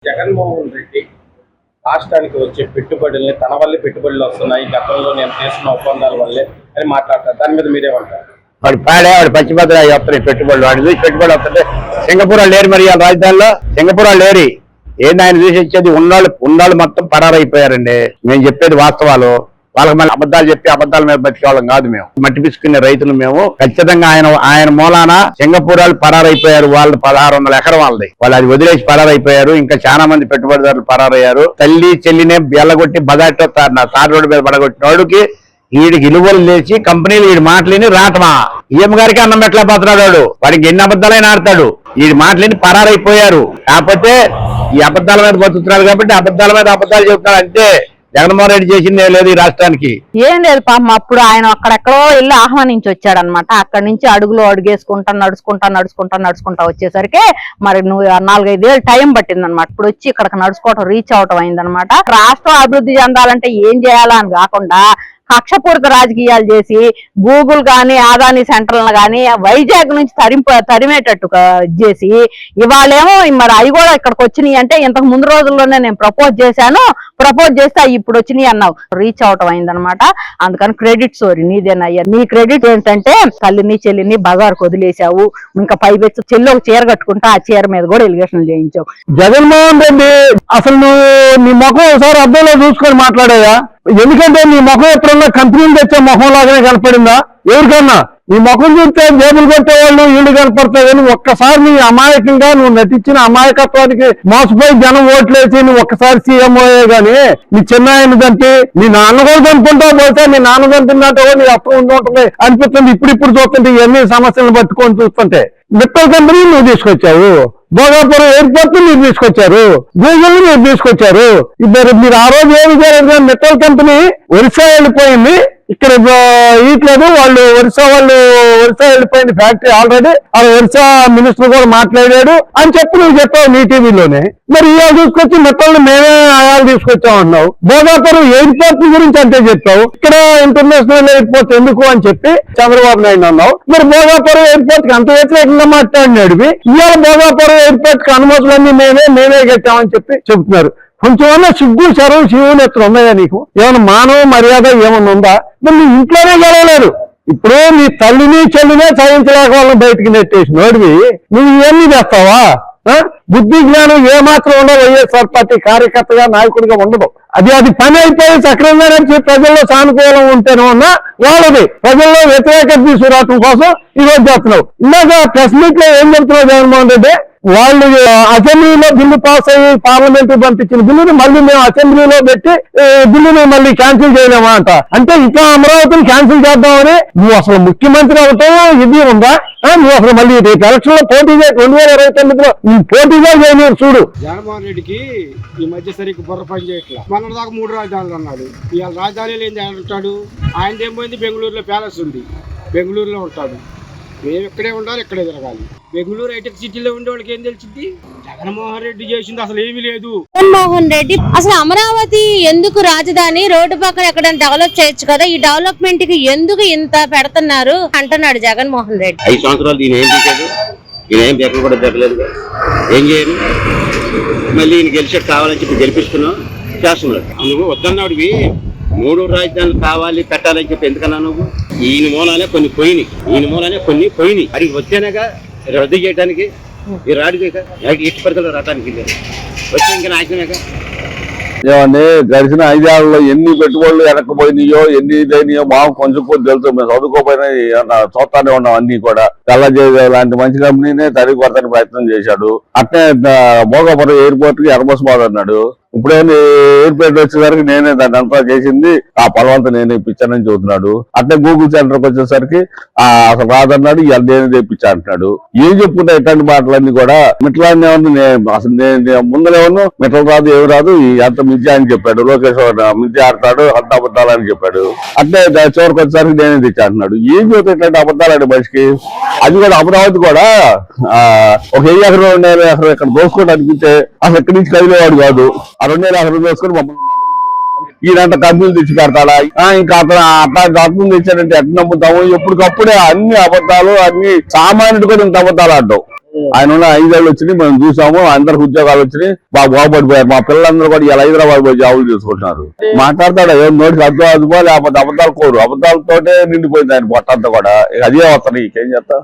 జగన్మోహన్ రెడ్డి రాష్ట్రానికి వచ్చే పెట్టుబడుల్ని తన వల్లే పెట్టుబడులు వస్తున్నాయి, గతంలో నేను చేసిన ఒప్పందాల వల్లే అని మాట్లాడతారు. దాని మీద మీరేమంటారు? వాడు పాడే వాడు పచ్చిభద్ర వస్తున్నాయి పెట్టుబడులు, వాడు చూసి పెట్టుబడి వస్తుంటే సింగపూర్ లేరు. మరి రాజధానిలో సింగపూర్ లేరు. ఏంది ఆయన చూసి వచ్చేది? ఉన్నాళ్ళు మొత్తం పరారైపోయారండి. మేము చెప్పేది వాస్తవాలు. వాళ్ళకి మళ్ళీ అబద్ధాలు చెప్పి అబద్ధాల మీద బతికేవాళ్ళం కాదు. మేము మట్టి పిసుకునే రైతులు. మేము ఖచ్చితంగా ఆయన మూలాన సింగపూర్ వాళ్ళు పరారైపోయారు. వాళ్ళు 1600 ఎకరం వాళ్ళది. వాళ్ళు అది వదిలేసి పరారైపోయారు. ఇంకా చాలా మంది పెట్టుబడిదారులు పరారయ్యారు. తల్లి చెల్లినే బెల్లగొట్టి బదాటో తార్ రోడ్డు మీద పడగొట్టిన వాడికి వీడికి విలువలు లేచి కంపెనీలు వీడి మాటలేని రాటమా ఈఎం గారికి అన్నం ఎట్లా పోతున్నాడు. వాడికి ఎన్ని అబద్ధాలైనా ఆడతాడు. వీడి మాటలేని పరారైపోయారు. కాకపోతే ఈ అబద్ధాల మీద బతుకుతున్నారు కాబట్టి అబద్ధాల మీద అబద్ధాలు చెబుతున్నారు. అంతే. జగన్మోహన్ రెడ్డి చేసిందే లేదు ఈ రాష్ట్రానికి. ఏం లేదు పాపం. అప్పుడు ఆయన అక్కడెక్కడో వెళ్ళి ఆహ్వానించి వచ్చాడనమాట. అక్కడి నుంచి అడుగులో అడుగేసుకుంటా నడుచుకుంటా వచ్చేసరికి మరి 4-5 ఏళ్ళు టైం పట్టిందనమాట. ఇప్పుడు వచ్చి ఇక్కడికి నడుచుకోవటం రీచ్ అవటం అయిందనమాట. రాష్ట్రం అభివృద్ధి చెందాలంటే ఏం చేయాలా అని కాకుండా కక్షపూరిత రాజకీయాలు చేసి గూగుల్ గాని అదాని సెంటర్లను గాని వైజాగ్ నుంచి తరిమేటట్టు చేసి ఇవాళేమో మరి అవి కూడా ఇక్కడికి వచ్చినాయి అంటే ఇంతకు ముందు రోజుల్లోనే నేను ప్రపోజ్ చేస్తే అవి ఇప్పుడు వచ్చినాయి అన్నావు. రీచ్ అవటం అయిందనమాట. అందుకని క్రెడిట్ సోరీ నీదేనయ్యా. నీ క్రెడిట్ ఏంటంటే తల్లిని చెల్లిని బజార్కు వదిలేసావు. ఇంకా పైపెచ్చు చెల్లి ఒక చీర కట్టుకుంటా ఆ చీర మీద కూడా ఎలిగేషన్లు చేయించావు. జగన్మోహన్ రెడ్డి అసలు నువ్వు నీ ముఖం ఒకసారి అద్దంలో చూసుకొని మాట్లాడాయా? ఎందుకంటే నీ ముఖం ఎప్పుడన్నా కంపెనీలు తెచ్చే ముఖం లాగానే కనపడిందా ఎవరికన్నా? నీ ముఖం చూస్తే జేబులు కొట్టేవాళ్ళు వీళ్ళు కనపడతాయి. కానీ ఒక్కసారి నీ అమాయకంగా నువ్వు నటించిన అమాయకత్వానికి మోసపోయి జనం ఓట్లేసి నువ్వు ఒక్కసారి సీఎం అయ్యే గానీ నీ చిన్న ఆయన చంపి నీ నాన్న కూడా చంపుకుంటావు. పోతే నీ నాన్న చంపినట్టు నీ అర్థం ఉంటుంది అనిపిస్తుంది. ఇప్పుడు చూస్తుంటే ఇవన్నీ సమస్యలను పట్టుకొని చూస్తుంటే మిట్టల్ కంపెనీ నువ్వు తీసుకొచ్చావు, భోగాపురం ఎయిర్పోర్ట్ మీరు తీసుకొచ్చారు, గూగుల్ మీరు తీసుకొచ్చారు. మీరు ఆ రోజు ఏమి చేయాలి? మిట్టల్ కంపెనీ ఒరిస్సా వెళ్ళిపోయింది, ఇక్కడ ఇట్లేదు. వాళ్ళు ఒరిస్సా వెళ్ళిపోయింది ఫ్యాక్టరీ ఆల్రెడీ. ఆ ఒరిస్సా మినిస్టర్ కూడా మాట్లాడాడు అని చెప్పి నువ్వు చెప్పావు నీ టీవీలోనే. మరి ఇవాళ తీసుకొచ్చి మిట్టల్ని మేమే ఆయాలు తీసుకొచ్చామన్నావు. భోగాపురం ఎయిర్పోర్ట్ గురించి అంటే చెప్పావు. ఇక్కడ ఇంటర్నేషనల్ ఎయిర్పోర్ట్ ఎందుకు అని చెప్పి చంద్రబాబు నాయుడు అన్నావు. మరి భోగాపురం ఎయిర్పోర్ట్ కి అంత వ్యతిరేకంగా మాట్లాడినాడు. ఇవాళ భోగాపురం ఎయిర్పోర్ట్ కి అనుమతులన్నీ మేమే కట్టామని చెప్పి చెబుతున్నారు. కొంచెమన్నా సిగ్గు శరం శివుని ఎత్తులు ఉన్నాయా నీకు? ఏమైనా మానవ మర్యాద ఏమన్నా ఉందా? మరి నీ ఇంట్లోనే గెలవలేదు. ఇప్పుడు నీ తల్లిని చెల్లినే చదివించలేక వాళ్ళని బయటికి నెట్టేసి నోడివి నువ్వు ఇవన్నీ చేస్తావా? బుద్ధి జ్ఞానం ఏమాత్రం ఉండవు. వైఎస్ఆర్ పార్టీ కార్యకర్తగా నాయకుడిగా ఉండదు. అది పని అయిపోయి సక్రమంగా నడిచి ప్రజల్లో సానుకూలం ఉంటేనే ఉన్నా వాళ్ళది ప్రజల్లో వ్యతిరేకత తీసుకురావటం కోసం ఈరోజు చేస్తున్నావు. ఇందాక ప్రెస్ మీట్ లో ఏం చెప్తున్నావు జగన్మోహన్ రెడ్డి? వాళ్ళు అసెంబ్లీలో బిల్లు పాస్ అయ్యి పార్లమెంట్ పంపించిన బిల్లుని మళ్ళీ మేము అసెంబ్లీలో పెట్టి బిల్లుని మళ్ళీ క్యాన్సిల్ చేయలేమా అంట. అంటే ఇంకా అమరావతిని క్యాన్సిల్ చేద్దామని నువ్వు అసలు ముఖ్యమంత్రి అవటం ఇది ఉందా? నువ్వు అసలు మళ్ళీ రేపు ఎలక్షన్ లో పోటీ 2029లో నువ్వు పోటీగా చేయలేరు. చూడు, జగన్మోహన్ రెడ్డికి ఈ మధ్య సరిగ్గా బుర్ర పని చేయట్లా. మన దాకా 3 రాజధానులు అన్నాడు. ఇవాళ రాజధానిలో ఏం చేయాలంటాడు? ఆయన ఏం పోయింది, బెంగళూరులో ప్యాలెస్ ఉంది, బెంగళూరులో ఉంటాడు. మేము ఇక్కడే ఉండాలి, ఇక్కడే తిరగాలి. బెంగళూరు హైటెక్ సిటీలో ఉండే వాళ్ళకి ఏం తెలిసింది? జగన్మోహన్ రెడ్డి చేసింది అసలు ఏమీ లేదు. జగన్మోహన్ రెడ్డి అసలు అమరావతి ఎందుకు రాజధాని రోడ్డు పక్కన ఎక్కడ డెవలప్ చేయొచ్చు కదా, ఈ డెవలప్మెంట్ కి ఎందుకు ఇంత పెడుతున్నారు అంటున్నాడు జగన్మోహన్ రెడ్డి. 5 సంవత్సరాలు ఈయన ఏం చేశాడు? ఈయన ఏం బెక్కలు కూడా బెక్కలేదు. ఏం చేయరు? మళ్ళీ ఈయన గెలిచాడు కావాలని చెప్పి గెలిపిస్తున్నావు చేస్తున్నాడు. నువ్వు వద్దన్నాడువి 3 రాజధానులు కావాలి పెట్టాలని చెప్పి ఎందుకన్నా నువ్వు? ఈయన మూలానే కొన్ని పోయినాయి. అది వచ్చానగా రద్దు చేయడానికి ఈ రాడిక ఎట్టి పరిస్థితుల్లో రావడానికి వచ్చే ఇంకా నాశనమేగా. ఏమండి గడిచిన 5 ఏళ్లలో ఎన్ని పెట్టుబడులు వెనక్కిపోయినాయో ఎన్ని ఇదైనాయో మాకు కొంచెం కొద్ది తెలుసు. మేము చదువుకోపోయినా చూస్తానే ఉన్నాం. అన్ని కూడా తెల్లజేవి లాంటి మంచి కంపెనీనే తరిగి కొడతానికి ప్రయత్నం చేశాడు. అట్నే భోగాపురం ఎయిర్పోర్ట్ కి ఎర్రబస్ బాధన్నాడు. ఇప్పుడేమో ఎయిర్పోర్ట్ వచ్చేసరికి నేనే దాన్ని అంతా చేసింది ఆ పొలవంతా నేనే ఇప్పించానని చెబుతున్నాడు. అట్లే గూగుల్ సెంటర్కి వచ్చేసరికి అసలు రాదన్నాడు, ఇవాళ నేనే తెప్పించా అంటున్నాడు. ఏం చెప్పుకుంటా ఇట్లాంటి మాటలన్నీ కూడా. మిట్లాన్ని అసలు నేను ముందరేమన్నా మిట్ల రాదు ఏమి రాదు అంత మిథ్య అని చెప్పాడు. లోకేష్ మిథ్య ఆడతాడు అంత అబద్ధాలు అని చెప్పాడు. అట్లే చివరికి వచ్చేసరికి నేనే తెచ్చా అంటున్నాడు. ఏం చెబుతా ఇట్లాంటి అబద్ధాలండి మనిషికి? అది కూడా అమరావతి కూడా 1 ఎకరం 2 ఎకరం ఇక్కడ దోసుకోవడం అనిపిస్తే అసలు ఎక్కడి నుంచి కదిలేవాడు కాదు. ఆ 2 ఎకరం దోసుకొని మమ్మల్ని ఈయనంట కంపెనీలు తెచ్చి పెడతాడా? ఇంకా అతను అట్లా కంపెనీలు తెచ్చాడంటే ఎట్లా నమ్ముతాము? ఎప్పటికప్పుడే అన్ని అబద్ధాలు, అన్ని సామాన్యుడు కూడా ఇంత అబద్ధాలు ఆడటం. ఆయన ఉన్న 5 ఏళ్ళు వచ్చినాయి, మనం చూసాము. అందరికి ఉద్యోగాలు వచ్చినాయి, బాగా బాగుపడిపోయారు. మా పిల్లలందరూ కూడా ఇలా హైదరాబాద్ పోయి జాబులు చేసుకుంటున్నారు. మాట్లాడతాడు ఏం నోటికి అర్థం లేకపోతే అబద్ధాలు కోరు, అబద్ధాలతోటే నిండిపోయింది ఆయన పొట్టంతా కూడా. అదే వస్తాను, ఇంకేం చేస్తా.